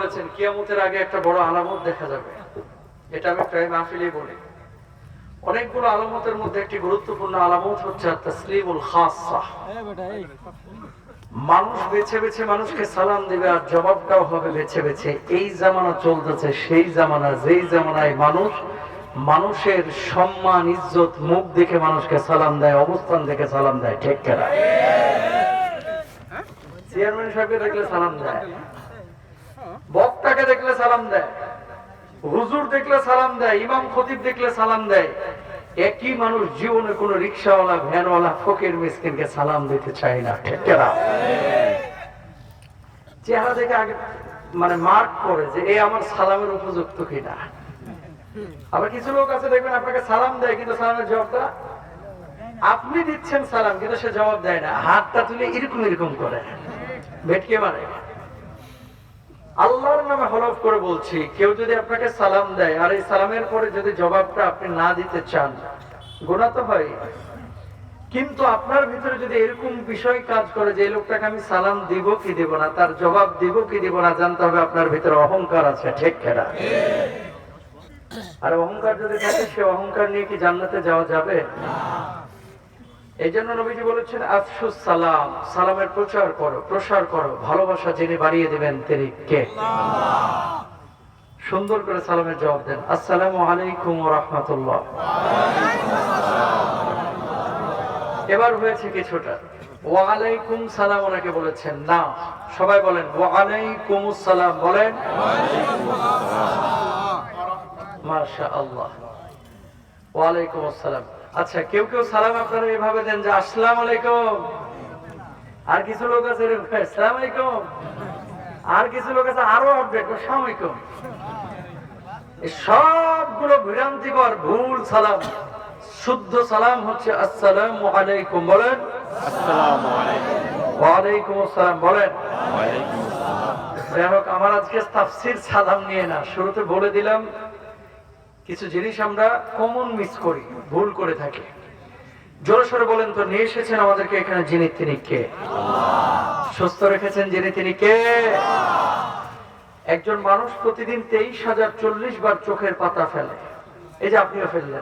বলেছেন কিয়ামতের আগে একটা বড় আলামত দেখা যাবে। এটা আমি প্রায় মাহফিলেই বলি। অনেকগুলো আলামতের মধ্যে একটি গুরুত্বপূর্ণ আলামত হচ্ছে তাসলিমুল খাসসা। মানুষ বেছে বেছে মানুষকে সালাম দিবে আর জবাবটাও হবে বেছে বেছে। এই জামানা চলতেছে সেই জামানা, যেই জামানায় মানুষ মানুষের সম্মান ইজ্জত মুখ দেখে মানুষকে সালাম দেয়, অবস্থান দেখে সালাম দেয়। ঠিক কিনা? চেয়ারম্যান সাহেবকে দেখলে সালাম দেয়, বক্তাকে দেখলে সালাম দেয়, হুজুর দেখলে সালাম দেয়, ইমাম খতিব দেখলে সালাম দেয়। একই মানুষ জীবনে কোন রিক্সাওয়ালা, ভ্যানওয়ালা, ফকির মিসকিনকে সালাম দিতে চায় না। ঠিক কিনা? চেহারা দেখে আগে মানে মার্ক করে যে এই আমার সালামের উপযুক্ত কিনা। আবার কিছু লোক আছে দেখবেন আপনাকে সালাম দেয় কিন্তু সালামের জবাবটা আপনি দিচ্ছেন সালাম কিন্তু সে জবাব দেয় না, হাতটা তুলে এরকম এরকম করে ভেটকে মারে। আল্লাহর নামে হলফ করে বলছি, কেউ যদি আপনাকে সালাম দেয় আর এই সালামের পরে যদি জবাবটা আপনি না দিতে চান, গুনাহ তো হয়। কিন্তু আপনার ভিতরে যদি এরকম বিষয় কাজ করে যে এই লোকটাকে আমি সালাম দিব কি দিব না, তার জবাব দিব কি দিব না, জানতে হবে আপনার ভিতরে অহংকার আছে। ঠিক কিনা? আর অহংকার যদি থাকে, সে অহংকার নিয়ে কি জান্নাতে যাওয়া যাবে? এই জন্য নবীজি বলেছেন আফসুস সালাম, সালামের প্রচার করো, প্রসার করো। ভালোবাসা যিনি বাড়িয়ে দিবেন তিনি কে? সুন্দর করে সালামের জবাব দেন, আসসালামু আলাইকুম ওয়া রাহমাতুল্লাহ। এবার হয়েছে কিছুটা, ওয়া আলাইকুম সালাম ওনাকে বলেছেন না, সবাই বলেন ওয়া আলাইকুমুস সালাম। বলেন মাশাআল্লাহ, ওয়া আলাইকুমুস সালাম। আচ্ছা, কেউ কেউ সালাম আপনারা এভাবে দেন যে আসসালামু আলাইকুম, আর কিছু লোক আছে আসসালামু আলাইকুম, আর কিছু লোক আছে আরো আপডেট আসসালামু আলাইকুম। এই সবগুলো ভ্রান্তিকর ভুল সালাম। শুদ্ধ সালাম হচ্ছে আসসালামু আলাইকুম। বলেন আসসালামু আলাইকুম। ওয়া আলাইকুমুস সালাম। বলেন ওয়ালাইকুম আসসালাম। যাই হোক, আমার আজকে তাফসীর সালাম নিয়ে না, শুরুতে বলে দিলাম কিছু জিনিস আমরা কমন মিস করি, ভুল করে থাকি। জোরে সোরে বলেন তো, নিয়ে এসেছেন আমাদেরকে এখানে যিনি তিনি কে? সুস্থ রেখেছেন যিনি তিনি কে? একজন মানুষ প্রতিদিন 23,040 বার চোখের পাতা ফেলে। এই যে আপনিও ফেললেন।